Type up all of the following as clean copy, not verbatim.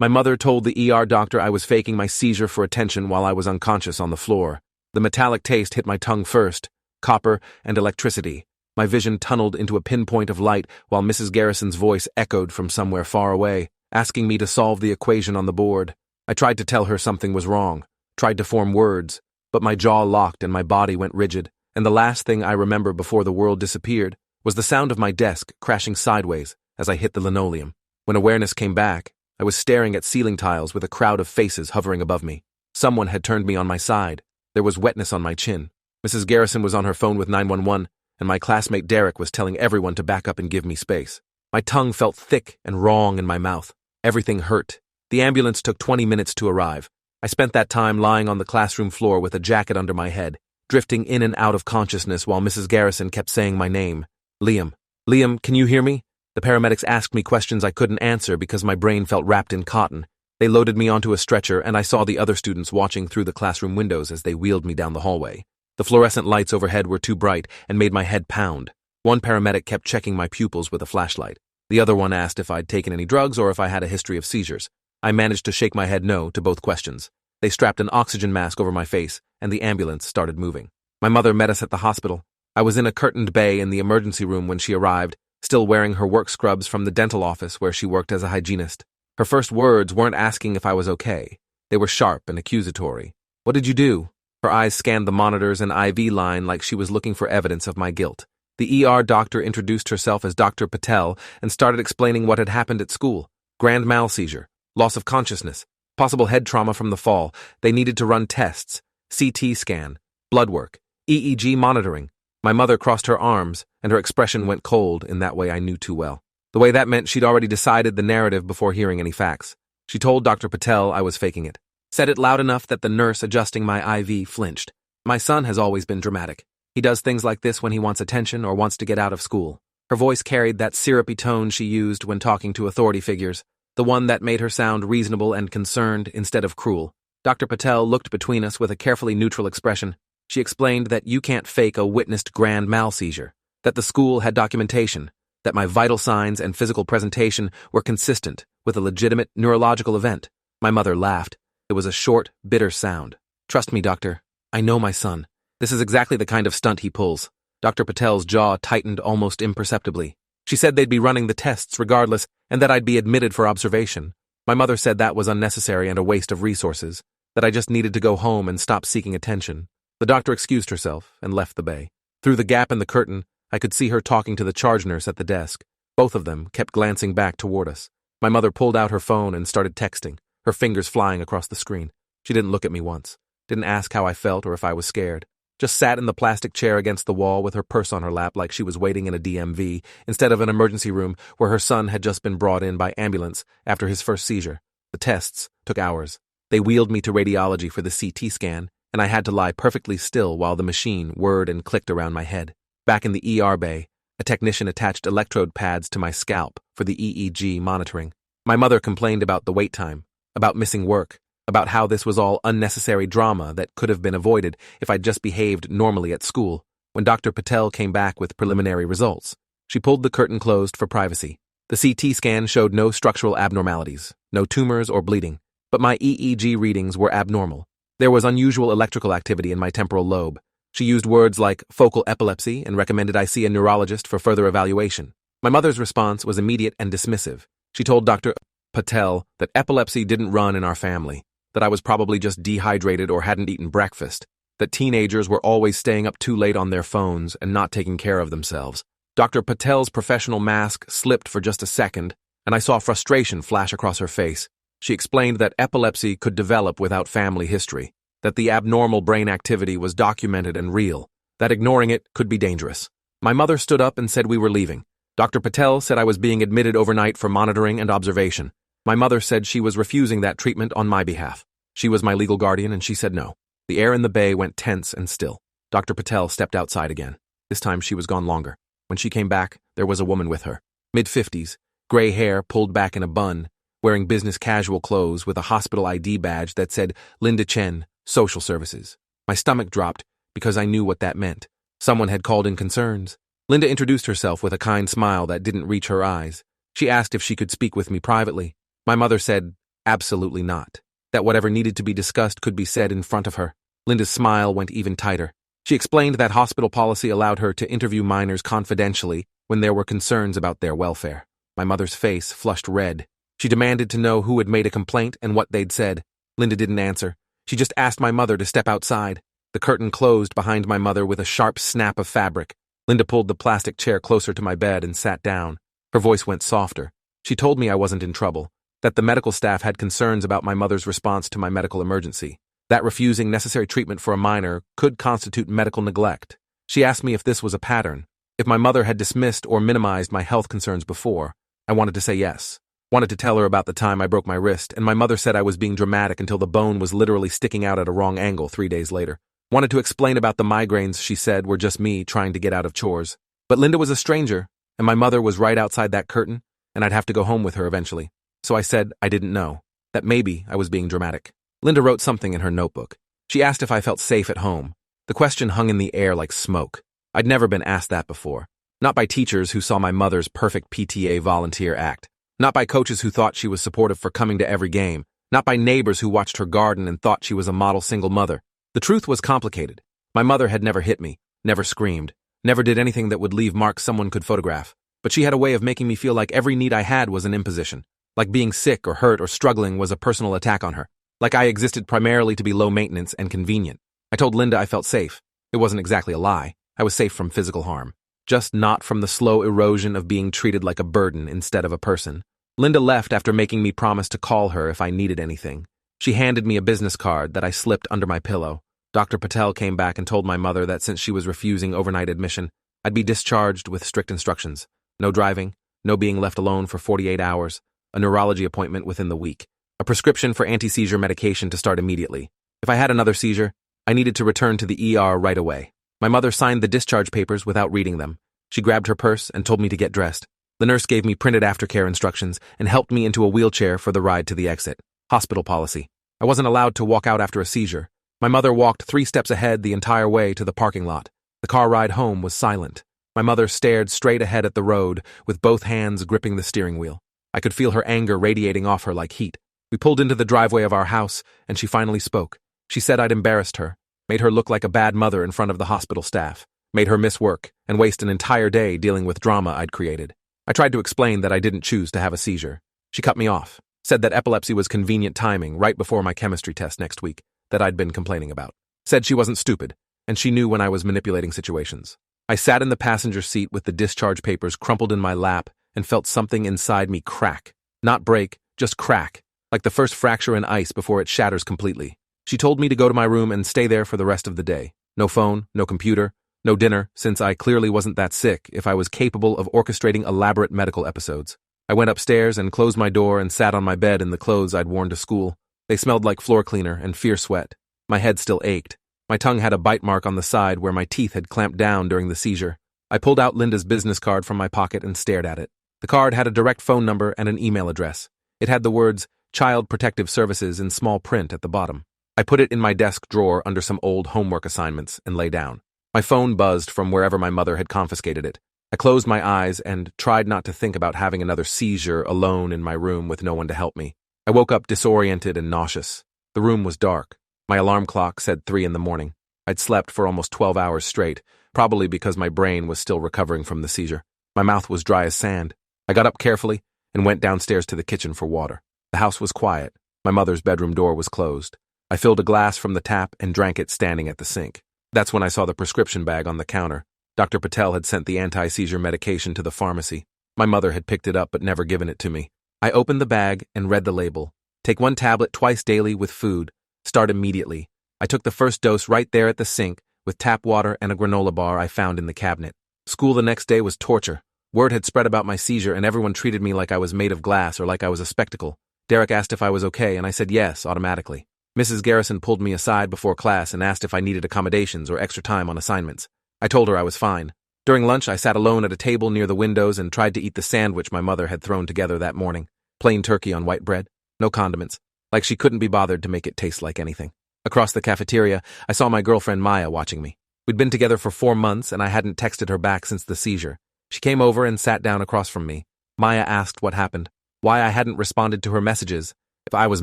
My mother told the ER doctor I was faking my seizure for attention while I was unconscious on the floor. The metallic taste hit my tongue first, copper and electricity. My vision tunneled into a pinpoint of light while Mrs. Garrison's voice echoed from somewhere far away, asking me to solve the equation on the board. I tried to tell her something was wrong, tried to form words, but my jaw locked and my body went rigid, and the last thing I remember before the world disappeared was the sound of my desk crashing sideways as I hit the linoleum. When awareness came back, I was staring at ceiling tiles with a crowd of faces hovering above me. Someone had turned me on my side. There was wetness on my chin. Mrs. Garrison was on her phone with 911, and my classmate Derek was telling everyone to back up and give me space. My tongue felt thick and wrong in my mouth. Everything hurt. The ambulance took 20 minutes to arrive. I spent that time lying on the classroom floor with a jacket under my head, drifting in and out of consciousness while Mrs. Garrison kept saying my name. Liam. Liam, can you hear me? The paramedics asked me questions I couldn't answer because my brain felt wrapped in cotton. They loaded me onto a stretcher, and I saw the other students watching through the classroom windows as they wheeled me down the hallway. The fluorescent lights overhead were too bright and made my head pound. One paramedic kept checking my pupils with a flashlight. The other one asked if I'd taken any drugs or if I had a history of seizures. I managed to shake my head no to both questions. They strapped an oxygen mask over my face, and the ambulance started moving. My mother met us at the hospital. I was in a curtained bay in the emergency room when she arrived, still wearing her work scrubs from the dental office where she worked as a hygienist. Her first words weren't asking if I was okay. They were sharp and accusatory. What did you do? Her eyes scanned the monitors and IV line like she was looking for evidence of my guilt. The ER doctor introduced herself as Dr. Patel and started explaining what had happened at school. Grand mal seizure, loss of consciousness, possible head trauma from the fall. They needed to run tests, CT scan, blood work, EEG monitoring. My mother crossed her arms, and her expression went cold in that way I knew too well. The way that meant she'd already decided the narrative before hearing any facts. She told Dr. Patel I was faking it. Said it loud enough that the nurse adjusting my IV flinched. My son has always been dramatic. He does things like this when he wants attention or wants to get out of school. Her voice carried that syrupy tone she used when talking to authority figures, the one that made her sound reasonable and concerned instead of cruel. Dr. Patel looked between us with a carefully neutral expression. She explained that you can't fake a witnessed grand mal seizure, that the school had documentation, that my vital signs and physical presentation were consistent with a legitimate neurological event. My mother laughed. It was a short, bitter sound. Trust me, doctor. I know my son. This is exactly the kind of stunt he pulls. Dr. Patel's jaw tightened almost imperceptibly. She said they'd be running the tests regardless and that I'd be admitted for observation. My mother said that was unnecessary and a waste of resources, that I just needed to go home and stop seeking attention. The doctor excused herself and left the bay. Through the gap in the curtain, I could see her talking to the charge nurse at the desk. Both of them kept glancing back toward us. My mother pulled out her phone and started texting, her fingers flying across the screen. She didn't look at me once, didn't ask how I felt or if I was scared. Just sat in the plastic chair against the wall with her purse on her lap like she was waiting in a DMV instead of an emergency room where her son had just been brought in by ambulance after his first seizure. The tests took hours. They wheeled me to radiology for the CT scan, and I had to lie perfectly still while the machine whirred and clicked around my head. Back in the ER bay, a technician attached electrode pads to my scalp for the EEG monitoring. My mother complained about the wait time, about missing work, about how this was all unnecessary drama that could have been avoided if I'd just behaved normally at school. When Dr. Patel came back with preliminary results, she pulled the curtain closed for privacy. The CT scan showed no structural abnormalities, no tumors or bleeding, but my EEG readings were abnormal. There was unusual electrical activity in my temporal lobe. She used words like focal epilepsy and recommended I see a neurologist for further evaluation. My mother's response was immediate and dismissive. She told Dr. Patel that epilepsy didn't run in our family, that I was probably just dehydrated or hadn't eaten breakfast, that teenagers were always staying up too late on their phones and not taking care of themselves. Dr. Patel's professional mask slipped for just a second, and I saw frustration flash across her face. She explained that epilepsy could develop without family history, that the abnormal brain activity was documented and real, that ignoring it could be dangerous. My mother stood up and said we were leaving. Dr. Patel said I was being admitted overnight for monitoring and observation. My mother said she was refusing that treatment on my behalf. She was my legal guardian, and she said no. The air in the bay went tense and still. Dr. Patel stepped outside again. This time she was gone longer. When she came back, there was a woman with her. Mid-50s, gray hair pulled back in a bun, wearing business casual clothes with a hospital ID badge that said Linda Chen, Social Services. My stomach dropped because I knew what that meant. Someone had called in concerns. Linda introduced herself with a kind smile that didn't reach her eyes. She asked if she could speak with me privately. My mother said, Absolutely not. That whatever needed to be discussed could be said in front of her. Linda's smile went even tighter. She explained that hospital policy allowed her to interview minors confidentially when there were concerns about their welfare. My mother's face flushed red. She demanded to know who had made a complaint and what they'd said. Linda didn't answer. She just asked my mother to step outside. The curtain closed behind my mother with a sharp snap of fabric. Linda pulled the plastic chair closer to my bed and sat down. Her voice went softer. She told me I wasn't in trouble, that the medical staff had concerns about my mother's response to my medical emergency, that refusing necessary treatment for a minor could constitute medical neglect. She asked me if this was a pattern, if my mother had dismissed or minimized my health concerns before. I wanted to say yes. Wanted to tell her about the time I broke my wrist, and my mother said I was being dramatic until the bone was literally sticking out at a wrong angle 3 days later. Wanted to explain about the migraines she said were just me trying to get out of chores. But Linda was a stranger, and my mother was right outside that curtain, and I'd have to go home with her eventually. So I said I didn't know, that maybe I was being dramatic. Linda wrote something in her notebook. She asked if I felt safe at home. The question hung in the air like smoke. I'd never been asked that before. Not by teachers who saw my mother's perfect PTA volunteer act. Not by coaches who thought she was supportive for coming to every game. Not by neighbors who watched her garden and thought she was a model single mother. The truth was complicated. My mother had never hit me, never screamed, never did anything that would leave marks someone could photograph. But she had a way of making me feel like every need I had was an imposition. Like being sick or hurt or struggling was a personal attack on her. Like I existed primarily to be low maintenance and convenient. I told Linda I felt safe. It wasn't exactly a lie. I was safe from physical harm. Just not from the slow erosion of being treated like a burden instead of a person. Linda left after making me promise to call her if I needed anything. She handed me a business card that I slipped under my pillow. Dr. Patel came back and told my mother that since she was refusing overnight admission, I'd be discharged with strict instructions. No driving, no being left alone for 48 hours, a neurology appointment within the week, a prescription for anti-seizure medication to start immediately. If I had another seizure, I needed to return to the ER right away. My mother signed the discharge papers without reading them. She grabbed her purse and told me to get dressed. The nurse gave me printed aftercare instructions and helped me into a wheelchair for the ride to the exit. Hospital policy. I wasn't allowed to walk out after a seizure. My mother walked 3 steps ahead the entire way to the parking lot. The car ride home was silent. My mother stared straight ahead at the road, with both hands gripping the steering wheel. I could feel her anger radiating off her like heat. We pulled into the driveway of our house, and she finally spoke. She said I'd embarrassed her, made her look like a bad mother in front of the hospital staff, made her miss work, and waste an entire day dealing with drama I'd created. I tried to explain that I didn't choose to have a seizure. She cut me off, said that epilepsy was convenient timing right before my chemistry test next week that I'd been complaining about. Said she wasn't stupid, and she knew when I was manipulating situations. I sat in the passenger seat with the discharge papers crumpled in my lap and felt something inside me crack. Not break, just crack, like the first fracture in ice before it shatters completely. She told me to go to my room and stay there for the rest of the day. No phone, no computer, no dinner, since I clearly wasn't that sick if I was capable of orchestrating elaborate medical episodes. I went upstairs and closed my door and sat on my bed in the clothes I'd worn to school. They smelled like floor cleaner and fierce sweat. My head still ached. My tongue had a bite mark on the side where my teeth had clamped down during the seizure. I pulled out Linda's business card from my pocket and stared at it. The card had a direct phone number and an email address. It had the words, Child Protective Services in small print at the bottom. I put it in my desk drawer under some old homework assignments and lay down. My phone buzzed from wherever my mother had confiscated it. I closed my eyes and tried not to think about having another seizure alone in my room with no one to help me. I woke up disoriented and nauseous. The room was dark. My alarm clock said 3 in the morning. I'd slept for almost 12 hours straight, probably because my brain was still recovering from the seizure. My mouth was dry as sand. I got up carefully and went downstairs to the kitchen for water. The house was quiet. My mother's bedroom door was closed. I filled a glass from the tap and drank it standing at the sink. That's when I saw the prescription bag on the counter. Dr. Patel had sent the anti-seizure medication to the pharmacy. My mother had picked it up but never given it to me. I opened the bag and read the label. Take 1 tablet twice daily with food. Start immediately. I took the first dose right there at the sink with tap water and a granola bar I found in the cabinet. School the next day was torture. Word had spread about my seizure and everyone treated me like I was made of glass or like I was a spectacle. Derek asked if I was okay and I said yes automatically. Mrs. Garrison pulled me aside before class and asked if I needed accommodations or extra time on assignments. I told her I was fine. During lunch, I sat alone at a table near the windows and tried to eat the sandwich my mother had thrown together that morning. Plain turkey on white bread, no condiments, like she couldn't be bothered to make it taste like anything. Across the cafeteria, I saw my girlfriend Maya watching me. We'd been together for 4 months and I hadn't texted her back since the seizure. She came over and sat down across from me. Maya asked what happened, why I hadn't responded to her messages, If I was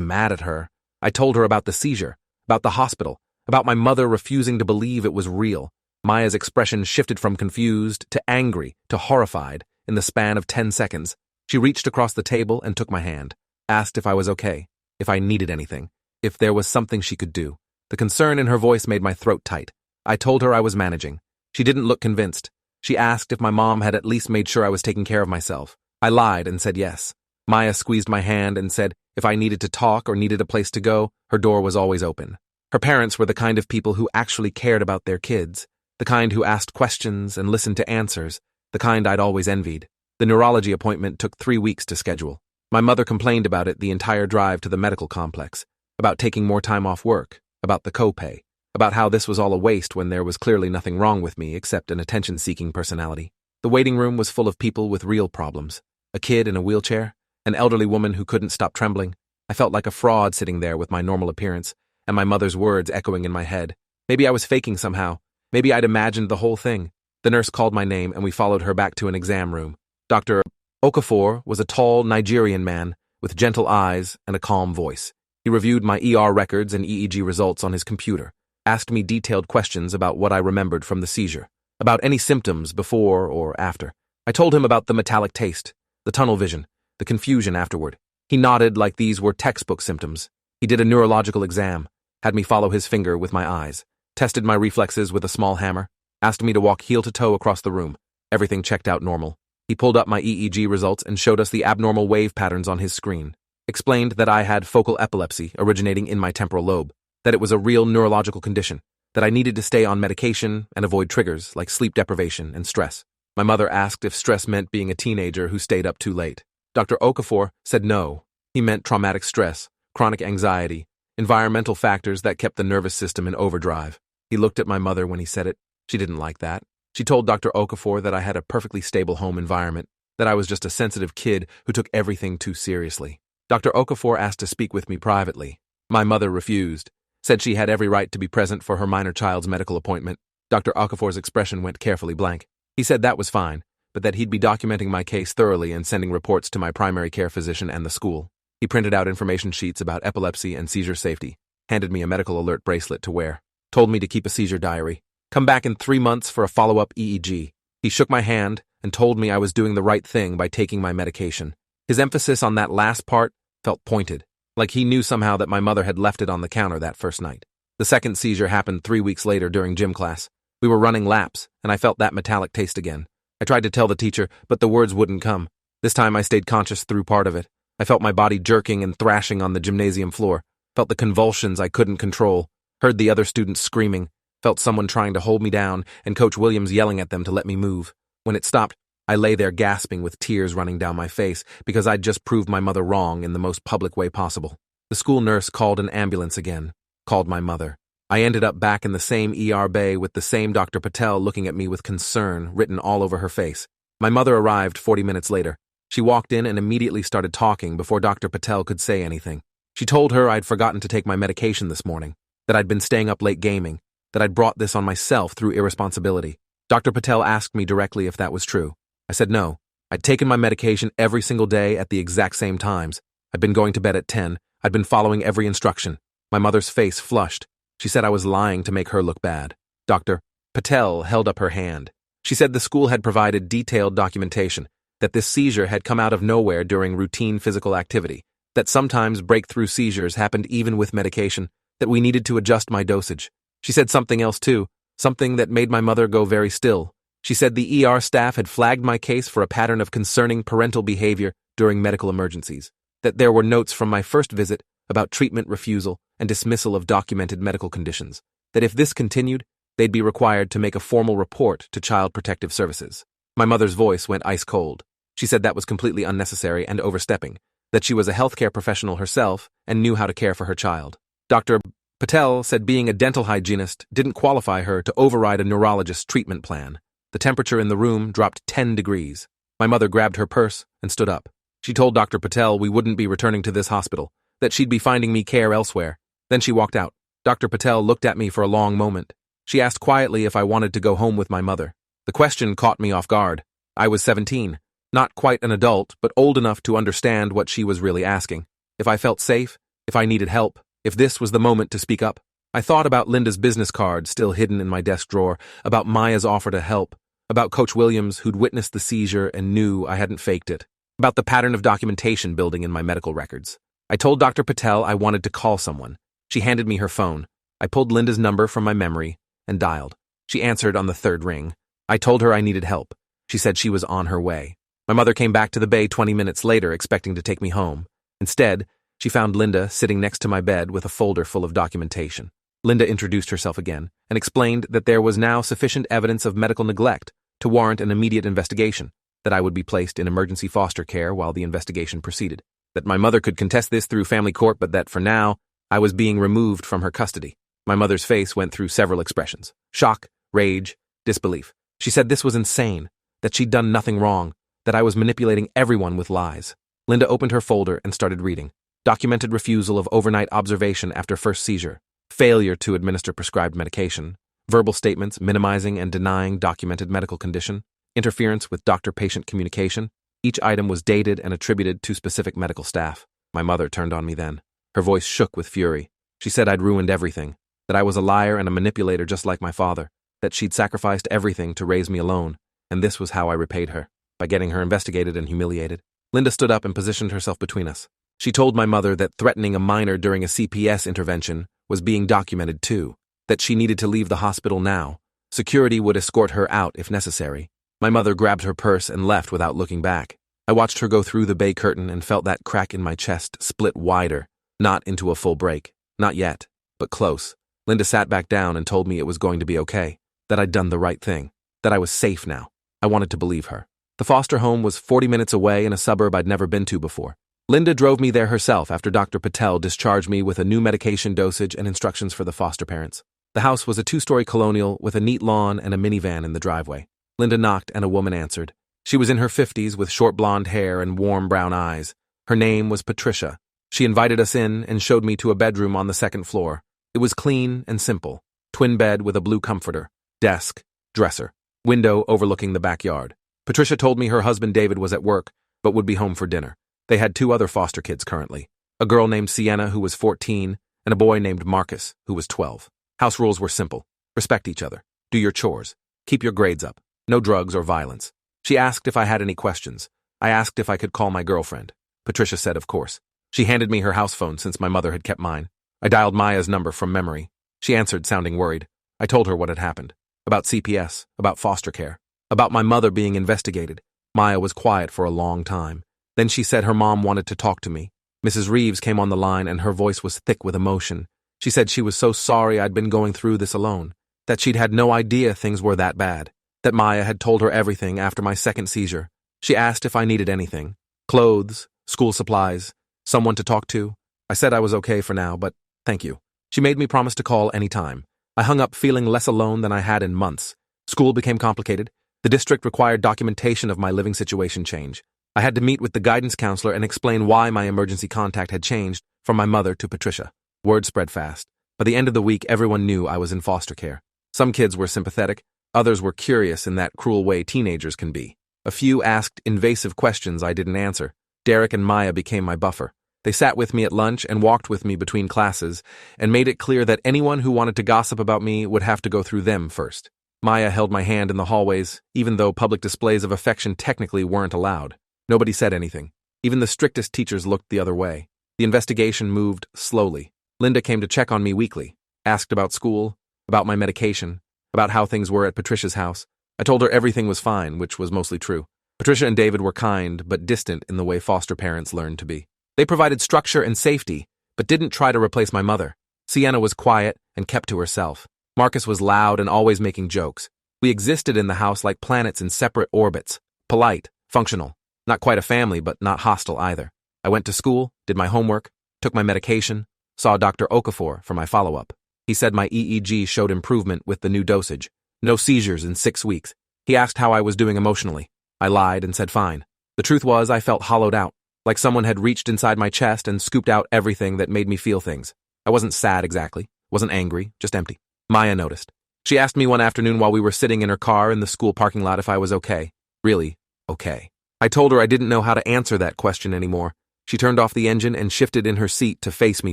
mad at her, I told her about the seizure, about the hospital, about my mother refusing to believe it was real. Maya's expression shifted from confused to angry to horrified in the span of 10 seconds. She reached across the table and took my hand, asked if I was okay, if I needed anything, if there was something she could do. The concern in her voice made my throat tight. I told her I was managing. She didn't look convinced. She asked if my mom had at least made sure I was taking care of myself. I lied and said yes. Maya squeezed my hand and said if I needed to talk or needed a place to go, her door was always open. Her parents were the kind of people who actually cared about their kids, the kind who asked questions and listened to answers, the kind I'd always envied. The neurology appointment took 3 weeks to schedule. My mother complained about it the entire drive to the medical complex, about taking more time off work, about the copay, about how this was all a waste when there was clearly nothing wrong with me except an attention-seeking personality. The waiting room was full of people with real problems. A kid in a wheelchair, an elderly woman who couldn't stop trembling. I felt like a fraud sitting there with my normal appearance, and my mother's words echoing in my head. Maybe I was faking somehow. Maybe I'd imagined the whole thing. The nurse called my name and we followed her back to an exam room. Dr. Okafor was a tall Nigerian man with gentle eyes and a calm voice. He reviewed my ER records and EEG results on his computer, asked me detailed questions about what I remembered from the seizure, about any symptoms before or after. I told him about the metallic taste, the tunnel vision, the confusion afterward. He nodded like these were textbook symptoms. He did a neurological exam, had me follow his finger with my eyes, tested my reflexes with a small hammer, asked me to walk heel to toe across the room. Everything checked out normal. He pulled up my EEG results and showed us the abnormal wave patterns on his screen, explained that I had focal epilepsy originating in my temporal lobe, that it was a real neurological condition, that I needed to stay on medication and avoid triggers like sleep deprivation and stress. My mother asked if stress meant being a teenager who stayed up too late. Dr. Okafor said no. He meant traumatic stress, chronic anxiety, environmental factors that kept the nervous system in overdrive. He looked at my mother when he said it. She didn't like that. She told Dr. Okafor that I had a perfectly stable home environment, that I was just a sensitive kid who took everything too seriously. Dr. Okafor asked to speak with me privately. My mother refused, said she had every right to be present for her minor child's medical appointment. Dr. Okafor's expression went carefully blank. He said that was fine, but that he'd be documenting my case thoroughly and sending reports to my primary care physician and the school. He printed out information sheets about epilepsy and seizure safety, handed me a medical alert bracelet to wear, told me to keep a seizure diary, come back in 3 months for a follow-up EEG. He shook my hand and told me I was doing the right thing by taking my medication. His emphasis on that last part felt pointed, like he knew somehow that my mother had left it on the counter that first night. The second seizure happened 3 weeks later during gym class. We were running laps, and I felt that metallic taste again. I tried to tell the teacher, but the words wouldn't come. This time I stayed conscious through part of it. I felt my body jerking and thrashing on the gymnasium floor, felt the convulsions I couldn't control, heard the other students screaming, felt someone trying to hold me down and Coach Williams yelling at them to let me move. When it stopped, I lay there gasping with tears running down my face because I'd just proved my mother wrong in the most public way possible. The school nurse called an ambulance again, called my mother. I ended up back in the same ER bay with the same Dr. Patel looking at me with concern written all over her face. My mother arrived 40 minutes later. She walked in and immediately started talking before Dr. Patel could say anything. She told her I'd forgotten to take my medication this morning, that I'd been staying up late gaming, that I'd brought this on myself through irresponsibility. Dr. Patel asked me directly if that was true. I said no. I'd taken my medication every single day at the exact same times. I'd been going to bed at 10. I'd been following every instruction. My mother's face flushed. She said I was lying to make her look bad. Dr. Patel held up her hand. She said the school had provided detailed documentation, that this seizure had come out of nowhere during routine physical activity, that sometimes breakthrough seizures happened even with medication, that we needed to adjust my dosage. She said something else too, something that made my mother go very still. She said the ER staff had flagged my case for a pattern of concerning parental behavior during medical emergencies, that there were notes from my first visit about treatment refusal and dismissal of documented medical conditions, that if this continued, they'd be required to make a formal report to Child Protective Services. My mother's voice went ice cold. She said that was completely unnecessary and overstepping, that she was a healthcare professional herself and knew how to care for her child. Dr. Patel said being a dental hygienist didn't qualify her to override a neurologist's treatment plan. The temperature in the room dropped 10 degrees. My mother grabbed her purse and stood up. She told Dr. Patel we wouldn't be returning to this hospital, that she'd be finding me care elsewhere. Then she walked out. Dr. Patel looked at me for a long moment. She asked quietly if I wanted to go home with my mother. The question caught me off guard. I was 17, not quite an adult, but old enough to understand what she was really asking. if I felt safe, if I needed help, if this was the moment to speak up. I thought about Linda's business card still hidden in my desk drawer, about Maya's offer to help, about Coach Williams who'd witnessed the seizure and knew I hadn't faked it, about the pattern of documentation building in my medical records. I told Dr. Patel I wanted to call someone. She handed me her phone. I pulled Linda's number from my memory and dialed. She answered on the third ring. I told her I needed help. She said she was on her way. My mother came back to the bay 20 minutes later expecting to take me home. Instead, she found Linda sitting next to my bed with a folder full of documentation. Linda introduced herself again and explained that there was now sufficient evidence of medical neglect to warrant an immediate investigation, that I would be placed in emergency foster care while the investigation proceeded, that my mother could contest this through family court, but that for now, I was being removed from her custody. My mother's face went through several expressions: shock, rage, disbelief. She said this was insane, that she'd done nothing wrong, that I was manipulating everyone with lies. Linda opened her folder and started reading. Documented refusal of overnight observation after first seizure. Failure to administer prescribed medication. Verbal statements minimizing and denying documented medical condition. Interference with doctor-patient communication. Each item was dated and attributed to specific medical staff. My mother turned on me then. Her voice shook with fury. She said I'd ruined everything, that I was a liar and a manipulator just like my father, that she'd sacrificed everything to raise me alone, and this was how I repaid her, by getting her investigated and humiliated. Linda stood up and positioned herself between us. She told my mother that threatening a minor during a CPS intervention was being documented too, that she needed to leave the hospital now. Security would escort her out if necessary. My mother grabbed her purse and left without looking back. I watched her go through the bay curtain and felt that crack in my chest split wider, not into a full break, not yet, but close. Linda sat back down and told me it was going to be okay, that I'd done the right thing, that I was safe now. I wanted to believe her. The foster home was 40 minutes away in a suburb I'd never been to before. Linda drove me there herself after Dr. Patel discharged me with a new medication dosage and instructions for the foster parents. The house was a 2-story colonial with a neat lawn and a minivan in the driveway. Linda knocked and a woman answered. She was in her 50s with short blonde hair and warm brown eyes. Her name was Patricia. She invited us in and showed me to a bedroom on the second floor. It was clean and simple. Twin bed with a blue comforter, desk, dresser, window overlooking the backyard. Patricia told me her husband David was at work, but would be home for dinner. They had 2 other foster kids currently, a girl named Sienna who was 14 and a boy named Marcus who was 12. House rules were simple. Respect each other. Do your chores. Keep your grades up. No drugs or violence. She asked if I had any questions. I asked if I could call my girlfriend. Patricia said of course. She handed me her house phone since my mother had kept mine. I dialed Maya's number from memory. She answered sounding worried. I told her what had happened. About CPS, about foster care, about my mother being investigated. Maya was quiet for a long time. Then she said her mom wanted to talk to me. Mrs. Reeves came on the line and her voice was thick with emotion. She said she was so sorry I'd been going through this alone, that she'd had no idea things were that bad, that Maya had told her everything after my second seizure. She asked if I needed anything. Clothes, school supplies, someone to talk to. I said I was okay for now, but thank you. She made me promise to call any time. I hung up feeling less alone than I had in months. School became complicated. The district required documentation of my living situation change. I had to meet with the guidance counselor and explain why my emergency contact had changed from my mother to Patricia. Word spread fast. By the end of the week, everyone knew I was in foster care. Some kids were sympathetic. Others were curious in that cruel way teenagers can be. A few asked invasive questions I didn't answer. Derek and Maya became my buffer. They sat with me at lunch and walked with me between classes and made it clear that anyone who wanted to gossip about me would have to go through them first. Maya held my hand in the hallways, even though public displays of affection technically weren't allowed. Nobody said anything. Even the strictest teachers looked the other way. The investigation moved slowly. Linda came to check on me weekly, asked about school, about my medication, about how things were at Patricia's house. I told her everything was fine, which was mostly true. Patricia and David were kind, but distant in the way foster parents learn to be. They provided structure and safety, but didn't try to replace my mother. Sienna was quiet and kept to herself. Marcus was loud and always making jokes. We existed in the house like planets in separate orbits. Polite, functional. Not quite a family, but not hostile either. I went to school, did my homework, took my medication, saw Dr. Okafor for my follow-up. He said my EEG showed improvement with the new dosage. No seizures in 6 weeks. He asked how I was doing emotionally. I lied and said fine. The truth was I felt hollowed out, like someone had reached inside my chest and scooped out everything that made me feel things. I wasn't sad exactly, wasn't angry, just empty. Maya noticed. She asked me one afternoon while we were sitting in her car in the school parking lot if I was okay. Really, okay. I told her I didn't know how to answer that question anymore. She turned off the engine and shifted in her seat to face me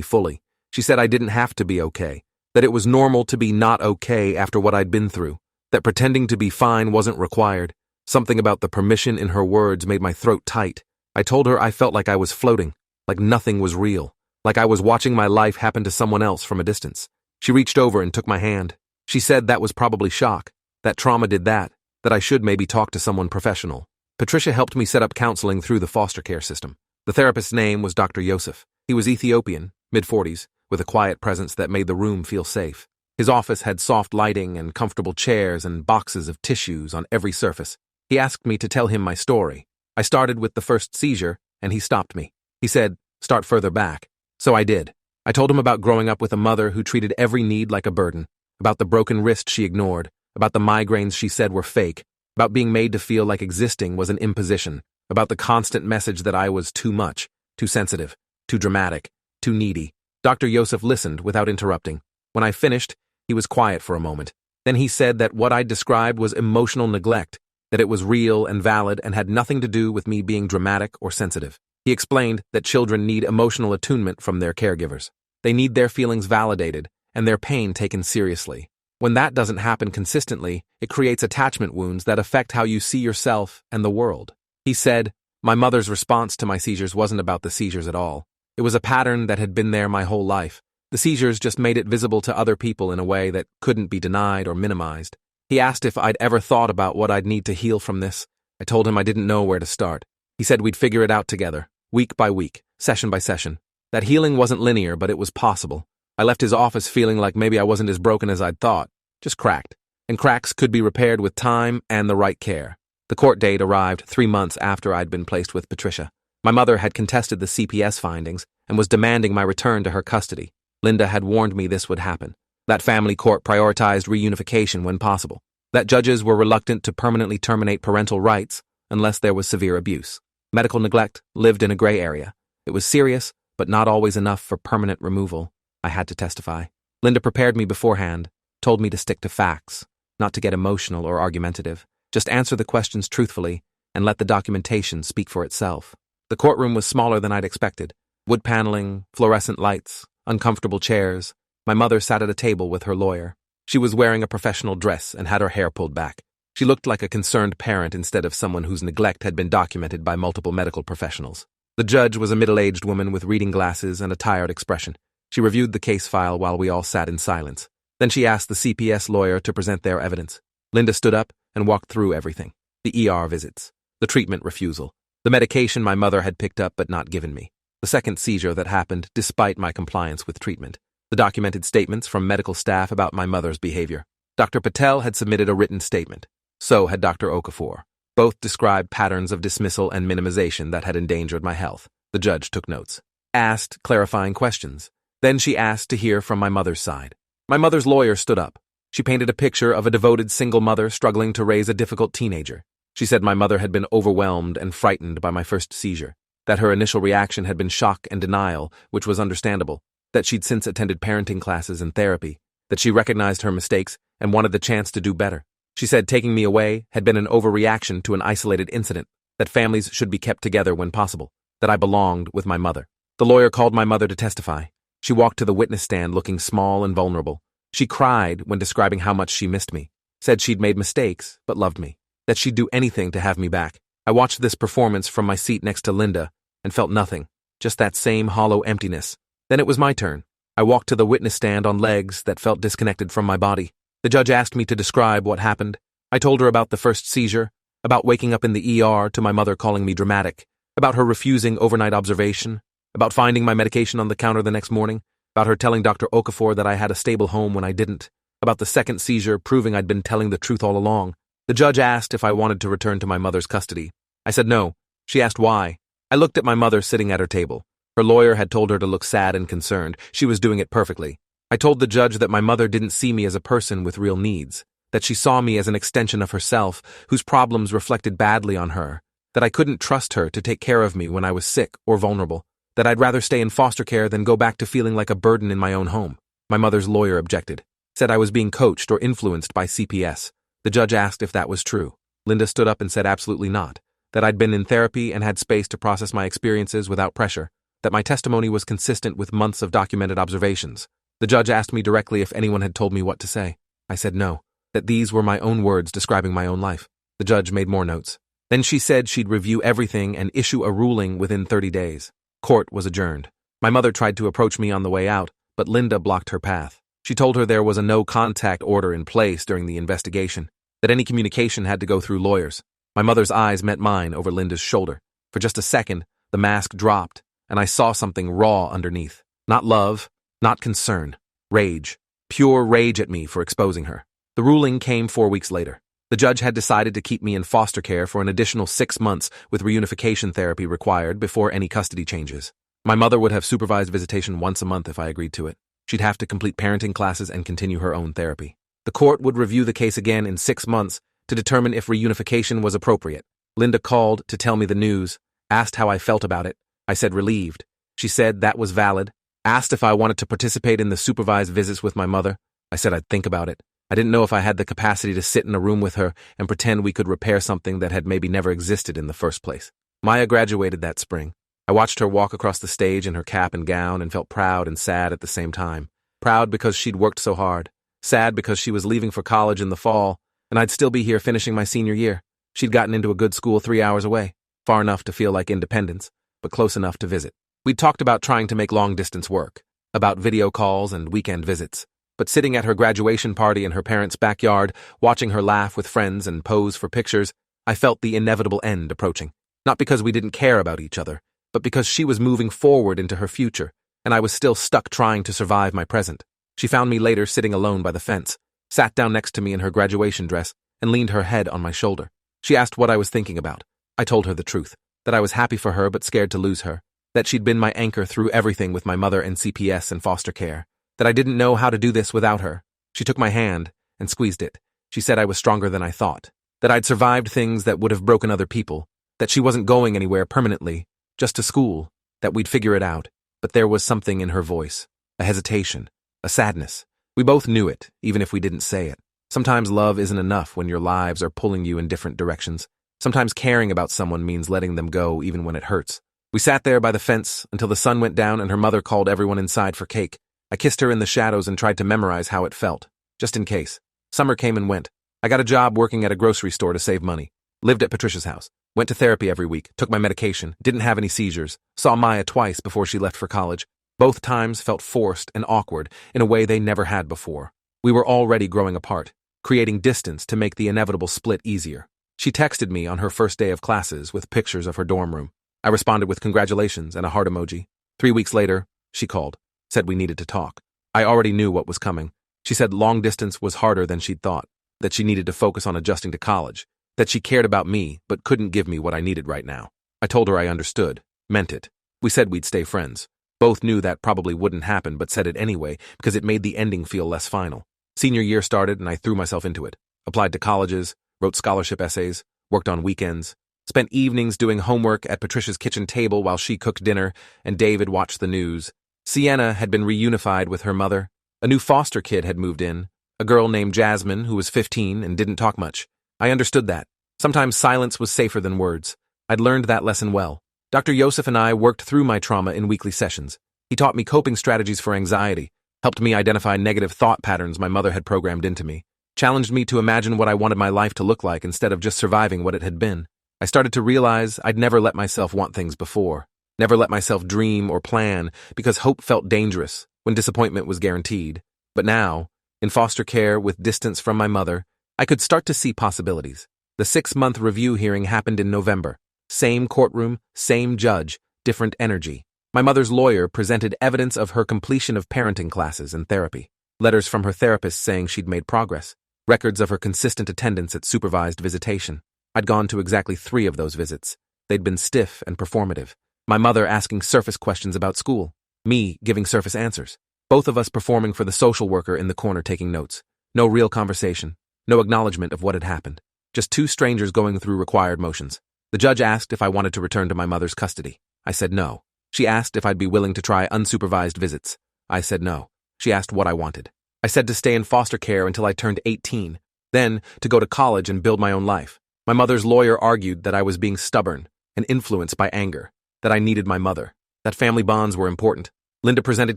fully. She said I didn't have to be okay, that it was normal to be not okay after what I'd been through, that pretending to be fine wasn't required. Something about the permission in her words made my throat tight. I told her I felt like I was floating, like nothing was real, like I was watching my life happen to someone else from a distance. She reached over and took my hand. She said that was probably shock, that trauma did that I should maybe talk to someone professional. Patricia helped me set up counseling through the foster care system. The therapist's name was Dr. Yosef. He was Ethiopian, mid-40s, with a quiet presence that made the room feel safe. His office had soft lighting and comfortable chairs and boxes of tissues on every surface. He asked me to tell him my story. I started with the first seizure, and he stopped me. He said, "Start further back." So I did. I told him about growing up with a mother who treated every need like a burden, about the broken wrist she ignored, about the migraines she said were fake, about being made to feel like existing was an imposition, about the constant message that I was too much, too sensitive, too dramatic, too needy. Dr. Yosef listened without interrupting. When I finished, he was quiet for a moment. Then he said that what I'd described was emotional neglect, that it was real and valid and had nothing to do with me being dramatic or sensitive. He explained that children need emotional attunement from their caregivers. They need their feelings validated and their pain taken seriously. When that doesn't happen consistently, it creates attachment wounds that affect how you see yourself and the world. He said, my mother's response to my seizures wasn't about the seizures at all. It was a pattern that had been there my whole life. The seizures just made it visible to other people in a way that couldn't be denied or minimized. He asked if I'd ever thought about what I'd need to heal from this. I told him I didn't know where to start. He said we'd figure it out together, week by week, session by session. That healing wasn't linear, but it was possible. I left his office feeling like maybe I wasn't as broken as I'd thought, just cracked. And cracks could be repaired with time and the right care. The court date arrived 3 months after I'd been placed with Patricia. My mother had contested the CPS findings and was demanding my return to her custody. Linda had warned me this would happen. That family court prioritized reunification when possible. That judges were reluctant to permanently terminate parental rights unless there was severe abuse. Medical neglect lived in a gray area. It was serious, but not always enough for permanent removal. I had to testify. Linda prepared me beforehand, told me to stick to facts, not to get emotional or argumentative. Just answer the questions truthfully and let the documentation speak for itself. The courtroom was smaller than I'd expected. Wood paneling, fluorescent lights, uncomfortable chairs. My mother sat at a table with her lawyer. She was wearing a professional dress and had her hair pulled back. She looked like a concerned parent instead of someone whose neglect had been documented by multiple medical professionals. The judge was a middle-aged woman with reading glasses and a tired expression. She reviewed the case file while we all sat in silence. Then she asked the CPS lawyer to present their evidence. Linda stood up and walked through everything. The ER visits, the treatment refusal, the medication my mother had picked up but not given me, the second seizure that happened despite my compliance with treatment, the documented statements from medical staff about my mother's behavior. Dr. Patel had submitted a written statement. So had Dr. Okafor. Both described patterns of dismissal and minimization that had endangered my health. The judge took notes. Asked clarifying questions. Then she asked to hear from my mother's side. My mother's lawyer stood up. She painted a picture of a devoted single mother struggling to raise a difficult teenager. She said my mother had been overwhelmed and frightened by my first seizure, that her initial reaction had been shock and denial, which was understandable, that she'd since attended parenting classes and therapy, that she recognized her mistakes and wanted the chance to do better. She said taking me away had been an overreaction to an isolated incident, that families should be kept together when possible, that I belonged with my mother. The lawyer called my mother to testify. She walked to the witness stand looking small and vulnerable. She cried when describing how much she missed me, said she'd made mistakes but loved me, that she'd do anything to have me back. I watched this performance from my seat next to Linda and felt nothing, just that same hollow emptiness. Then it was my turn. I walked to the witness stand on legs that felt disconnected from my body. The judge asked me to describe what happened. I told her about the first seizure, about waking up in the ER to my mother calling me dramatic, about her refusing overnight observation, about finding my medication on the counter the next morning, about her telling Dr. Okafor that I had a stable home when I didn't, about the second seizure proving I'd been telling the truth all along. The judge asked if I wanted to return to my mother's custody. I said no. She asked why. I looked at my mother sitting at her table. Her lawyer had told her to look sad and concerned. She was doing it perfectly. I told the judge that my mother didn't see me as a person with real needs, that she saw me as an extension of herself whose problems reflected badly on her, that I couldn't trust her to take care of me when I was sick or vulnerable, that I'd rather stay in foster care than go back to feeling like a burden in my own home. My mother's lawyer objected, said I was being coached or influenced by CPS. The judge asked if that was true. Linda stood up and said absolutely not. that I'd been in therapy and had space to process my experiences without pressure, that my testimony was consistent with months of documented observations. The judge asked me directly if anyone had told me what to say. I said no, that these were my own words describing my own life. The judge made more notes. Then she said she'd review everything and issue a ruling within 30 days. Court was adjourned. My mother tried to approach me on the way out, but Linda blocked her path. She told her there was a no-contact order in place during the investigation, that any communication had to go through lawyers. My mother's eyes met mine over Linda's shoulder. For just a second, the mask dropped, and I saw something raw underneath. Not love, not concern. Rage. Pure rage at me for exposing her. The ruling came 4 weeks later. The judge had decided to keep me in foster care for an additional 6 months with reunification therapy required before any custody changes. My mother would have supervised visitation once a month if I agreed to it. She'd have to complete parenting classes and continue her own therapy. The court would review the case again in 6 months to determine if reunification was appropriate. Linda called to tell me the news, asked how I felt about it. I said relieved. She said that was valid, asked if I wanted to participate in the supervised visits with my mother. I said I'd think about it. I didn't know if I had the capacity to sit in a room with her and pretend we could repair something that had maybe never existed in the first place. Maya graduated that spring. I watched her walk across the stage in her cap and gown and felt proud and sad at the same time. Proud because she'd worked so hard. Sad because she was leaving for college in the fall, and I'd still be here finishing my senior year. She'd gotten into a good school 3 hours away, far enough to feel like independence, but close enough to visit. We'd talked about trying to make long-distance work, about video calls and weekend visits. But sitting at her graduation party in her parents' backyard, watching her laugh with friends and pose for pictures, I felt the inevitable end approaching. Not because we didn't care about each other, but because she was moving forward into her future, and I was still stuck trying to survive my present. She found me later sitting alone by the fence, sat down next to me in her graduation dress, and leaned her head on my shoulder. She asked what I was thinking about. I told her the truth, that I was happy for her but scared to lose her, that she'd been my anchor through everything with my mother and CPS and foster care, that I didn't know how to do this without her. She took my hand and squeezed it. She said I was stronger than I thought, that I'd survived things that would have broken other people, that she wasn't going anywhere permanently, just to school, that we'd figure it out. But there was something in her voice, a hesitation, a sadness. We both knew it, even if we didn't say it. Sometimes love isn't enough when your lives are pulling you in different directions. Sometimes caring about someone means letting them go even when it hurts. We sat there by the fence until the sun went down and her mother called everyone inside for cake. I kissed her in the shadows and tried to memorize how it felt, just in case. Summer came and went. I got a job working at a grocery store to save money. Lived at Patricia's house. Went to therapy every week, took my medication, didn't have any seizures, saw Maya twice before she left for college. Both times felt forced and awkward in a way they never had before. We were already growing apart, creating distance to make the inevitable split easier. She texted me on her first day of classes with pictures of her dorm room. I responded with congratulations and a heart emoji. 3 weeks later, she called. Said we needed to talk. I already knew what was coming. She said long distance was harder than she'd thought, that she needed to focus on adjusting to college, that she cared about me but couldn't give me what I needed right now. I told her I understood, meant it. We said we'd stay friends. Both knew that probably wouldn't happen but said it anyway because it made the ending feel less final. Senior year started and I threw myself into it. Applied to colleges, wrote scholarship essays, worked on weekends, spent evenings doing homework at Patricia's kitchen table while she cooked dinner and David watched the news. Sienna had been reunified with her mother. A new foster kid had moved in, a girl named Jasmine who was 15 and didn't talk much. I understood that. Sometimes silence was safer than words. I'd learned that lesson well. Dr. Yosef and I worked through my trauma in weekly sessions. He taught me coping strategies for anxiety, helped me identify negative thought patterns my mother had programmed into me, challenged me to imagine what I wanted my life to look like instead of just surviving what it had been. I started to realize I'd never let myself want things before. Never let myself dream or plan because hope felt dangerous when disappointment was guaranteed. But now, in foster care with distance from my mother, I could start to see possibilities. The 6-month review hearing happened in November. Same courtroom, same judge, different energy. My mother's lawyer presented evidence of her completion of parenting classes and therapy. Letters from her therapist saying she'd made progress. Records of her consistent attendance at supervised visitation. I'd gone to exactly 3 of those visits. They'd been stiff and performative. My mother asking surface questions about school. Me giving surface answers. Both of us performing for the social worker in the corner taking notes. No real conversation. No acknowledgement of what had happened. Just 2 strangers going through required motions. The judge asked if I wanted to return to my mother's custody. I said no. She asked if I'd be willing to try unsupervised visits. I said no. She asked what I wanted. I said to stay in foster care until I turned 18. Then to go to college and build my own life. My mother's lawyer argued that I was being stubborn and influenced by anger, that I needed my mother, that family bonds were important. Linda presented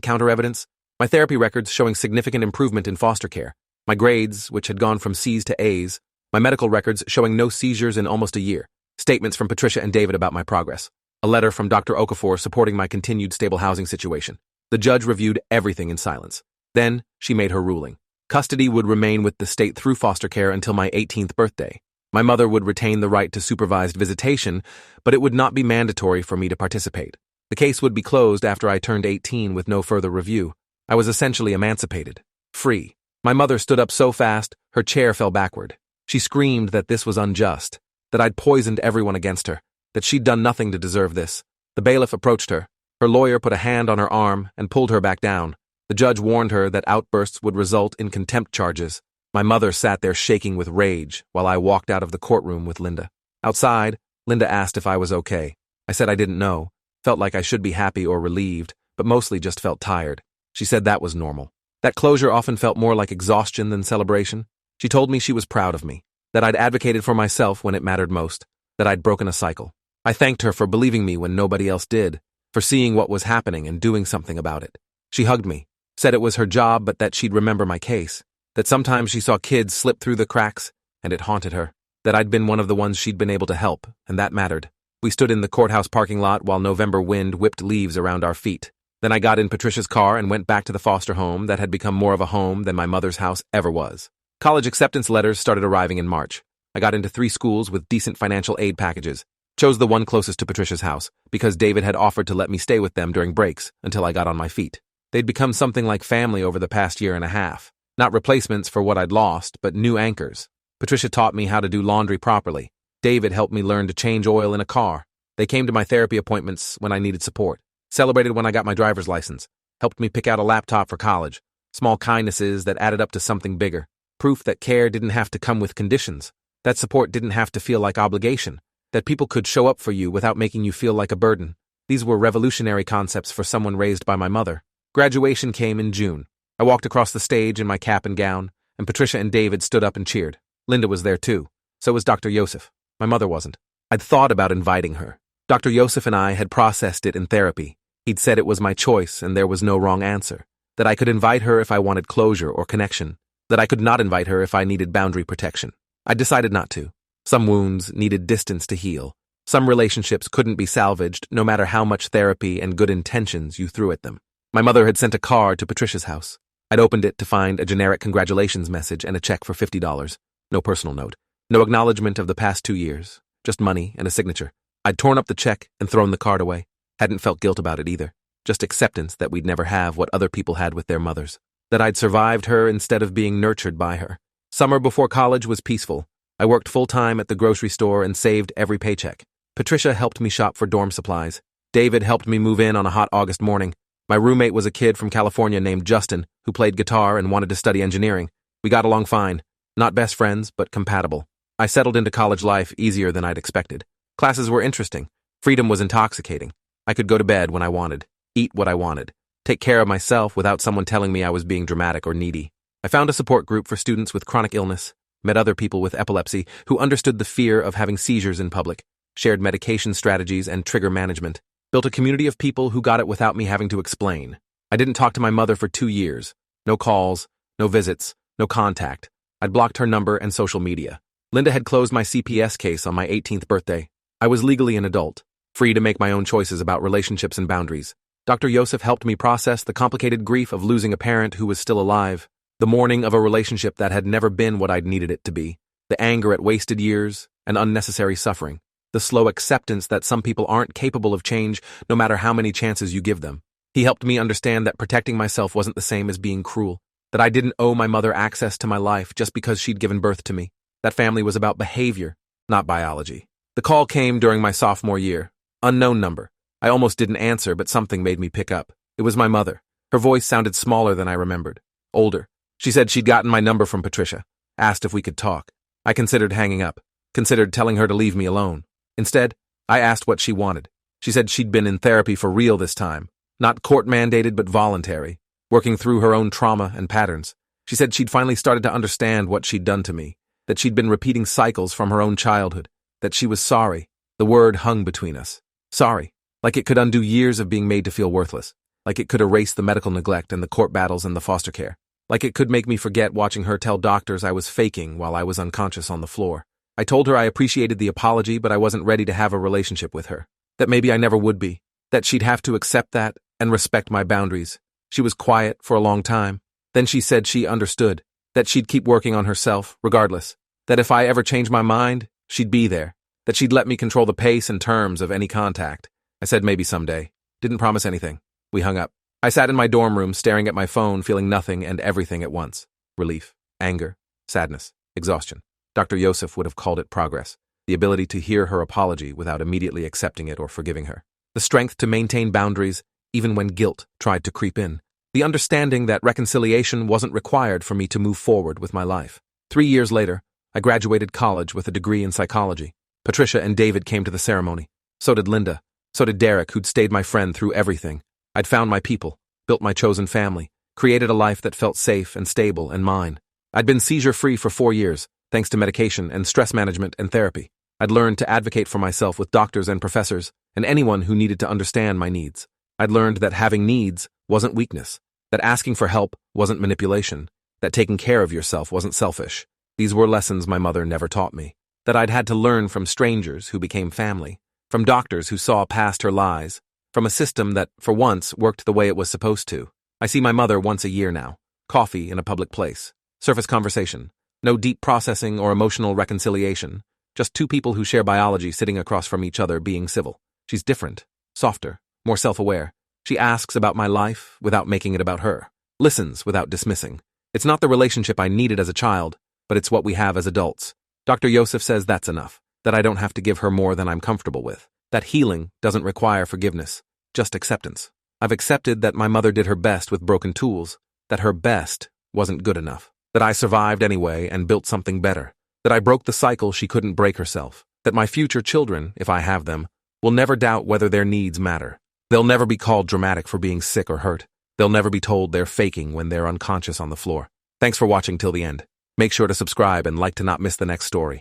counter-evidence, my therapy records showing significant improvement in foster care, my grades, which had gone from C's to A's, my medical records showing no seizures in almost a year, statements from Patricia and David about my progress, a letter from Dr. Okafor supporting my continued stable housing situation. The judge reviewed everything in silence. Then, she made her ruling. Custody would remain with the state through foster care until my 18th birthday. My mother would retain the right to supervised visitation, but it would not be mandatory for me to participate. The case would be closed after I turned 18 with no further review. I was essentially emancipated. Free. My mother stood up so fast, her chair fell backward. She screamed that this was unjust, that I'd poisoned everyone against her, that she'd done nothing to deserve this. The bailiff approached her. Her lawyer put a hand on her arm and pulled her back down. The judge warned her that outbursts would result in contempt charges. My mother sat there shaking with rage while I walked out of the courtroom with Linda. Outside, Linda asked if I was okay. I said I didn't know, felt like I should be happy or relieved, but mostly just felt tired. She said that was normal. That closure often felt more like exhaustion than celebration. She told me she was proud of me, that I'd advocated for myself when it mattered most, that I'd broken a cycle. I thanked her for believing me when nobody else did, for seeing what was happening and doing something about it. She hugged me, said it was her job but that she'd remember my case, that sometimes she saw kids slip through the cracks, and it haunted her, that I'd been one of the ones she'd been able to help, and that mattered. We stood in the courthouse parking lot while November wind whipped leaves around our feet. Then I got in Patricia's car and went back to the foster home that had become more of a home than my mother's house ever was. College acceptance letters started arriving in March. I got into 3 schools with decent financial aid packages. Chose the one closest to Patricia's house because David had offered to let me stay with them during breaks until I got on my feet. They'd become something like family over the past year and a half. Not replacements for what I'd lost, but new anchors. Patricia taught me how to do laundry properly. David helped me learn to change oil in a car. They came to my therapy appointments when I needed support. Celebrated when I got my driver's license. Helped me pick out a laptop for college. Small kindnesses that added up to something bigger. Proof that care didn't have to come with conditions. That support didn't have to feel like obligation. That people could show up for you without making you feel like a burden. These were revolutionary concepts for someone raised by my mother. Graduation came in June. I walked across the stage in my cap and gown, and Patricia and David stood up and cheered. Linda was there too. So was Dr. Yosef. My mother wasn't. I'd thought about inviting her. Dr. Yosef and I had processed it in therapy. He'd said it was my choice and there was no wrong answer. That I could invite her if I wanted closure or connection. That I could not invite her if I needed boundary protection. I decided not to. Some wounds needed distance to heal. Some relationships couldn't be salvaged no matter how much therapy and good intentions you threw at them. My mother had sent a card to Patricia's house. I'd opened it to find a generic congratulations message and a check for $50. No personal note. No acknowledgement of the past 2 years. Just money and a signature. I'd torn up the check and thrown the card away. Hadn't felt guilt about it either. Just acceptance that we'd never have what other people had with their mothers. That I'd survived her instead of being nurtured by her. Summer before college was peaceful. I worked full-time at the grocery store and saved every paycheck. Patricia helped me shop for dorm supplies. David helped me move in on a hot August morning. My roommate was a kid from California named Justin, who played guitar and wanted to study engineering. We got along fine. Not best friends, but compatible. I settled into college life easier than I'd expected. Classes were interesting. Freedom was intoxicating. I could go to bed when I wanted, eat what I wanted, take care of myself without someone telling me I was being dramatic or needy. I found a support group for students with chronic illness, met other people with epilepsy who understood the fear of having seizures in public, shared medication strategies and trigger management, built a community of people who got it without me having to explain. I didn't talk to my mother for 2 years. No calls, no visits, no contact. I'd blocked her number and social media. Linda had closed my CPS case on my 18th birthday. I was legally an adult, free to make my own choices about relationships and boundaries. Dr. Yosef helped me process the complicated grief of losing a parent who was still alive, the mourning of a relationship that had never been what I'd needed it to be, the anger at wasted years and unnecessary suffering, the slow acceptance that some people aren't capable of change no matter how many chances you give them. He helped me understand that protecting myself wasn't the same as being cruel, that I didn't owe my mother access to my life just because she'd given birth to me. That family was about behavior, not biology. The call came during my sophomore year. Unknown number. I almost didn't answer, but something made me pick up. It was my mother. Her voice sounded smaller than I remembered. Older. She said she'd gotten my number from Patricia. Asked if we could talk. I considered hanging up. Considered telling her to leave me alone. Instead, I asked what she wanted. She said she'd been in therapy for real this time. Not court-mandated, but voluntary. Working through her own trauma and patterns. She said she'd finally started to understand what she'd done to me. That she'd been repeating cycles from her own childhood. that she was sorry. The word hung between us. Sorry. Like it could undo years of being made to feel worthless. Like it could erase the medical neglect and the court battles and the foster care. Like it could make me forget watching her tell doctors I was faking while I was unconscious on the floor. I told her I appreciated the apology, but I wasn't ready to have a relationship with her. That maybe I never would be. That she'd have to accept that and respect my boundaries. She was quiet for a long time. Then she said she understood. That she'd keep working on herself, regardless. That if I ever changed my mind, she'd be there. That she'd let me control the pace and terms of any contact. I said maybe someday. Didn't promise anything. We hung up. I sat in my dorm room staring at my phone, feeling nothing and everything at once. Relief, anger, sadness, exhaustion. Dr. Yosef would have called it progress. The ability to hear her apology without immediately accepting it or forgiving her. The strength to maintain boundaries even when guilt tried to creep in. The understanding that reconciliation wasn't required for me to move forward with my life. 3 years later, I graduated college with a degree in psychology. Patricia and David came to the ceremony. So did Linda. So did Derek, who'd stayed my friend through everything. I'd found my people, built my chosen family, created a life that felt safe and stable and mine. I'd been seizure-free for 4 years, thanks to medication and stress management and therapy. I'd learned to advocate for myself with doctors and professors and anyone who needed to understand my needs. I'd learned that having needs wasn't weakness, that asking for help wasn't manipulation, that taking care of yourself wasn't selfish. These were lessons my mother never taught me, that I'd had to learn from strangers who became family, from doctors who saw past her lies, from a system that, for once, worked the way it was supposed to. I see my mother once a year now. Coffee in a public place. Surface conversation. No deep processing or emotional reconciliation. Just two people who share biology sitting across from each other being civil. She's different, softer, more self-aware. She asks about my life without making it about her. Listens without dismissing. It's not the relationship I needed as a child, but it's what we have as adults. Dr. Yosef says that's enough, that I don't have to give her more than I'm comfortable with, that healing doesn't require forgiveness, just acceptance. I've accepted that my mother did her best with broken tools, that her best wasn't good enough, that I survived anyway and built something better, that I broke the cycle she couldn't break herself, that my future children, if I have them, will never doubt whether their needs matter. They'll never be called dramatic for being sick or hurt. They'll never be told they're faking when they're unconscious on the floor. Thanks for watching till the end. Make sure to subscribe and like to not miss the next story.